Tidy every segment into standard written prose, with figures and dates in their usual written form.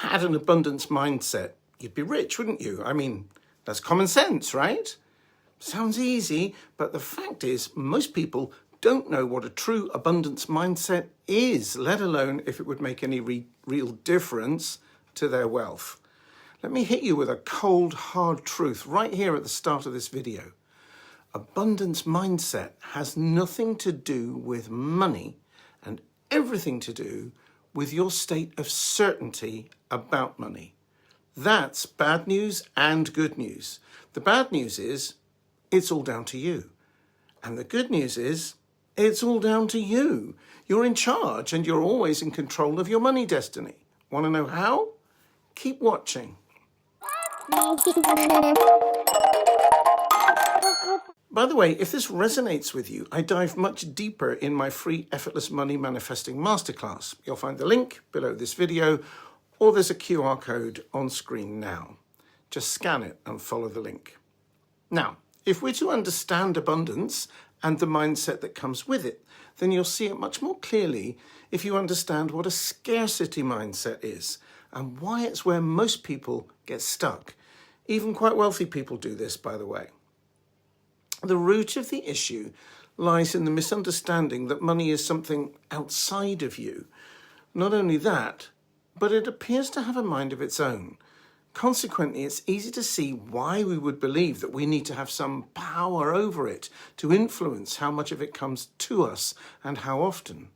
had an abundance mindset, you'd be rich, wouldn't you? I mean, that's common sense, right? Sounds easy, but the fact is most people don't know what a true abundance mindset is, let alone if it would make any real difference to their wealth. Let me hit you with a cold, hard truth right here at the start of this video. Abundance mindset has nothing to do with money and everything to do with your state of certainty about money. That's bad news and good news. The bad news is it's all down to you. And the good news is it's all down to you. You're in charge and you're always in control of your money destiny. Want to know how? Keep watching. By the way, if this resonates with you, I dive much deeper in my free Effortless Money Manifesting Masterclass. You'll find the link below this video, or there's a QR code on screen now. Just scan it and follow the link. Now, if we're to understand abundance and the mindset that comes with it, then you'll see it much more clearly if you understand what a scarcity mindset is and why it's where most people get stuck. Even quite wealthy people do this, by the way. The root of the issue lies in the misunderstanding that money is something outside of you. Not only that, but it appears to have a mind of its own. Consequently, it's easy to see why we would believe that we need to have some power over it to influence how much of it comes to us and how often.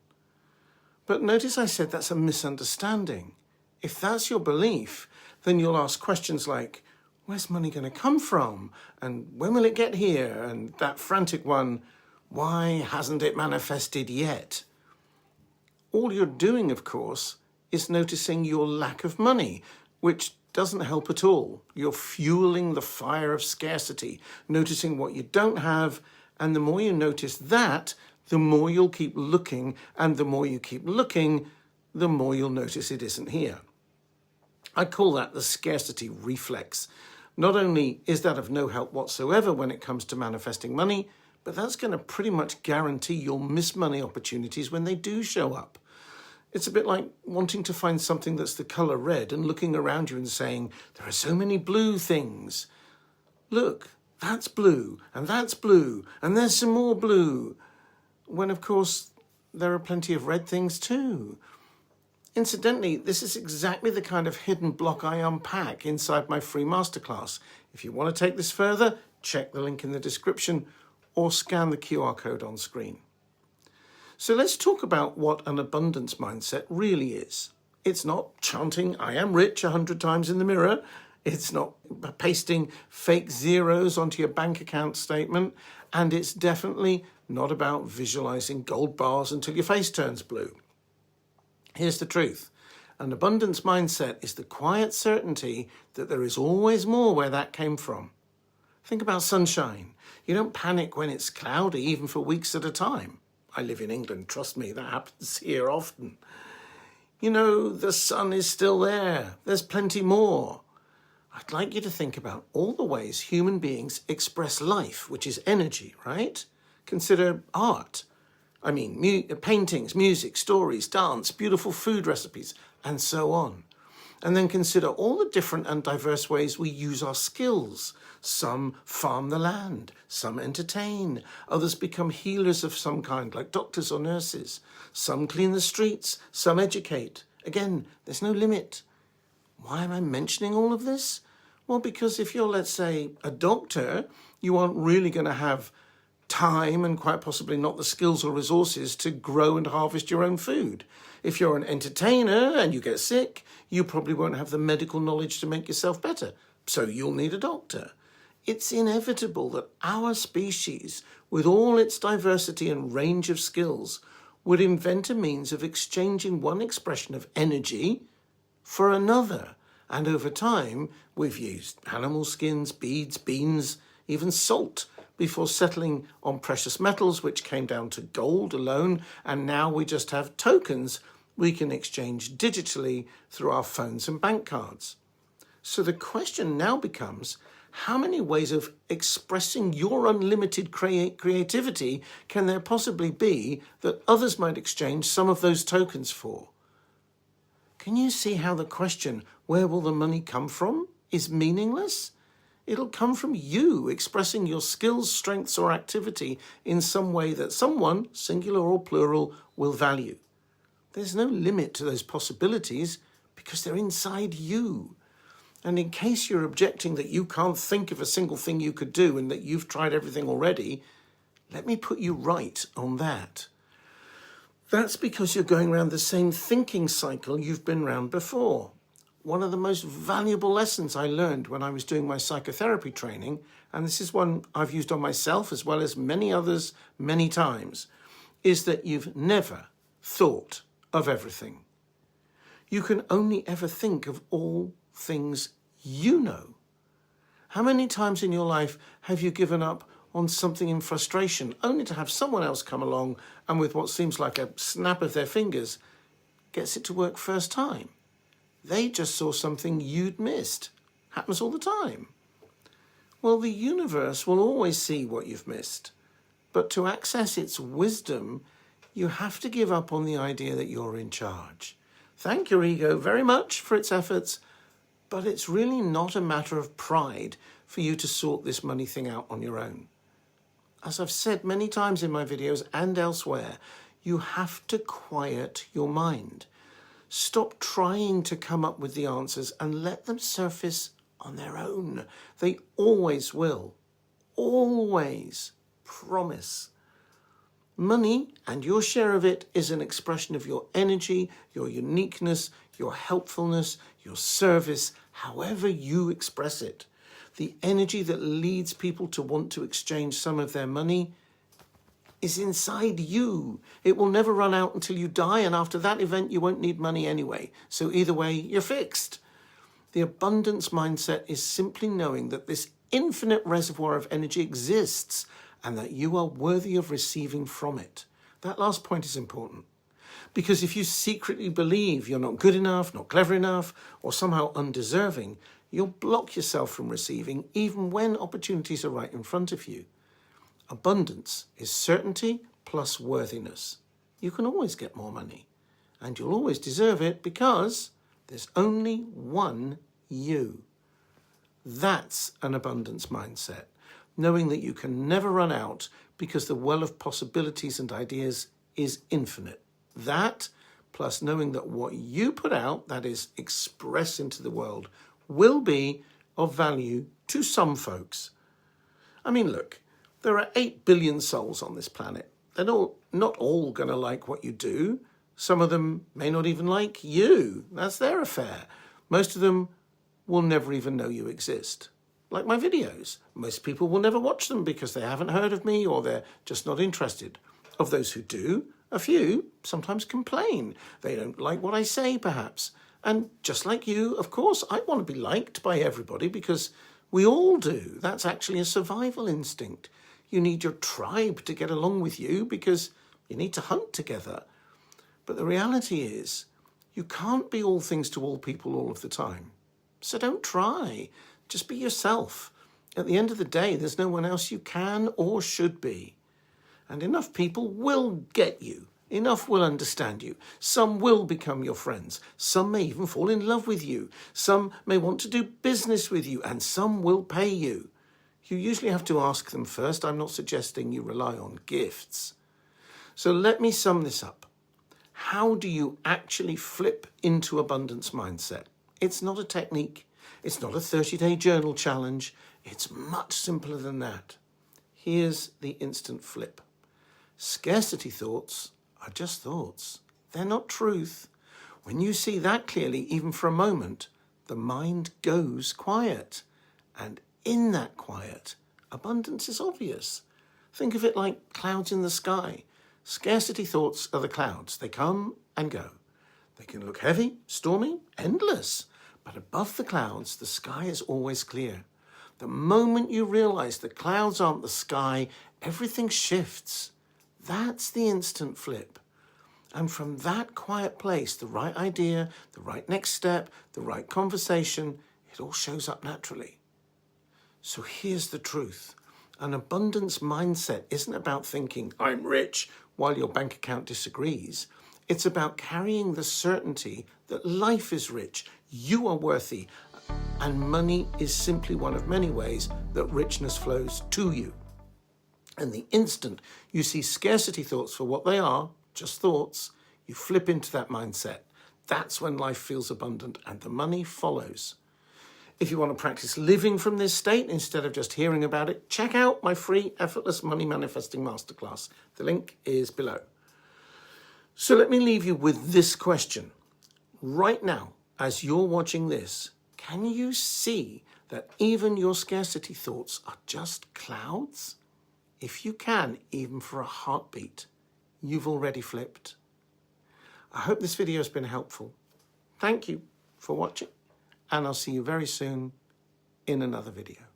But notice I said that's a misunderstanding. If that's your belief, then you'll ask questions like, where's money going to come from? And when will it get here? And that frantic one, why hasn't it manifested yet? All you're doing, of course, is noticing your lack of money, which doesn't help at all. You're fueling the fire of scarcity, noticing what you don't have, and the more you notice that, the more you'll keep looking, and the more you keep looking, the more you'll notice it isn't here. I call that the scarcity reflex. Not only is that of no help whatsoever when it comes to manifesting money, but that's going to pretty much guarantee you'll miss money opportunities when they do show up. It's a bit like wanting to find something that's the color red and looking around you and saying, there are so many blue things. Look, that's blue, and that's blue, and there's some more blue. When, of course, there are plenty of red things too. Incidentally, this is exactly the kind of hidden block I unpack inside my free masterclass. If you want to take this further, check the link in the description or scan the QR code on screen. So let's talk about what an abundance mindset really is. It's not chanting, I am rich 100 times in the mirror. It's not pasting fake zeros onto your bank account statement. And it's definitely not about visualizing gold bars until your face turns blue. Here's the truth. An abundance mindset is the quiet certainty that there is always more where that came from. Think about sunshine. You don't panic when it's cloudy, even for weeks at a time. I live in England, trust me, that happens here often. You know, the sun is still there. There's plenty more. I'd like you to think about all the ways human beings express life, which is energy, right? Consider art. I mean, paintings, music, stories, dance, beautiful food recipes, and so on. And then consider all the different and diverse ways we use our skills. Some farm the land, some entertain, others become healers of some kind, like doctors or nurses. Some clean the streets, some educate. Again, there's no limit. Why am I mentioning all of this? Well, because if you're, let's say, a doctor, you aren't really going to have time and quite possibly not the skills or resources to grow and harvest your own food. If you're an entertainer and you get sick, you probably won't have the medical knowledge to make yourself better. So you'll need a doctor. It's inevitable that our species, with all its diversity and range of skills, would invent a means of exchanging one expression of energy for another. And over time, we've used animal skins, beads, beans, even salt, before settling on precious metals, which came down to gold alone, and now we just have tokens we can exchange digitally through our phones and bank cards. So the question now becomes, how many ways of expressing your unlimited creativity can there possibly be that others might exchange some of those tokens for? can you see how the question, where will the money come from, is meaningless? It'll come from you expressing your skills, strengths, or activity in some way that someone, singular or plural, will value. There's no limit to those possibilities because they're inside you. And in case you're objecting that you can't think of a single thing you could do and that you've tried everything already, let me put you right on that. That's because you're going around the same thinking cycle you've been around before. One of the most valuable lessons I learned when I was doing my psychotherapy training, and this is one I've used on myself as well as many others many times, is that you've never thought of everything. You can only ever think of all things you know. How many times in your life have you given up on something in frustration only to have someone else come along and with what seems like a snap of their fingers gets it to work first time? They just saw something you'd missed. Happens all the time. Well, the universe will always see what you've missed. But to access its wisdom, you have to give up on the idea that you're in charge. Thank your ego very much for its efforts, but it's really not a matter of pride for you to sort this money thing out on your own. As I've said many times in my videos and elsewhere, you have to quiet your mind. Stop trying to come up with the answers and let them surface on their own. They always will. Always. Promise. Money, and your share of it, is an expression of your energy, your uniqueness, your helpfulness, your service, however you express it. The energy that leads people to want to exchange some of their money is inside you. It will never run out until you die, and after that event you won't need money anyway. So either way, you're fixed. The abundance mindset is simply knowing that this infinite reservoir of energy exists and that you are worthy of receiving from it. That last point is important. Because if you secretly believe you're not good enough, not clever enough, or somehow undeserving, you'll block yourself from receiving even when opportunities are right in front of you. Abundance is certainty plus worthiness. You can always get more money, and you'll always deserve it because there's only one you. That's an abundance mindset, knowing that you can never run out because the well of possibilities and ideas is infinite. That, plus knowing that what you put out, that is, express into the world, will be of value to some folks. I mean, look, there are 8 billion souls on this planet. They're not all going to like what you do. Some of them may not even like you. That's their affair. Most of them will never even know you exist. Like my videos. Most people will never watch them because they haven't heard of me or they're just not interested. Of those who do, a few sometimes complain. They don't like what I say, perhaps. And just like you, of course, I want to be liked by everybody because we all do. That's actually a survival instinct. You need your tribe to get along with you because you need to hunt together. But the reality is, you can't be all things to all people all of the time. So don't try. Just be yourself. At the end of the day, there's no one else you can or should be. And enough people will get you. Enough will understand you. Some will become your friends. Some may even fall in love with you. Some may want to do business with you, and some will pay you. You usually have to ask them first. I'm not suggesting you rely on gifts. So let me sum this up. How do you actually flip into abundance mindset? It's not a technique. It's not a 30-day journal challenge. It's much simpler than that. Here's the instant flip. Scarcity thoughts are just thoughts. They're not truth. When you see that clearly, even for a moment, the mind goes quiet. And in that quiet, abundance is obvious. Think of it like clouds in the sky. Scarcity thoughts are the clouds. They come and go. They can look heavy, stormy, endless. But above the clouds, the sky is always clear. The moment you realize the clouds aren't the sky, everything shifts. That's the instant flip. And from that quiet place, the right idea, the right next step, the right conversation, it all shows up naturally. So here's the truth. An abundance mindset isn't about thinking, I'm rich, while your bank account disagrees. It's about carrying the certainty that life is rich, you are worthy, and money is simply one of many ways that richness flows to you. And the instant you see scarcity thoughts for what they are, just thoughts, you flip into that mindset. That's when life feels abundant and the money follows. If you want to practice living from this state instead of just hearing about it, check out my free Effortless Money Manifesting Masterclass. The link is below. So let me leave you with this question. Right now, as you're watching this, can you see that even your scarcity thoughts are just clouds? If you can, even for a heartbeat, you've already flipped. I hope this video has been helpful. Thank you for watching, and I'll see you very soon in another video.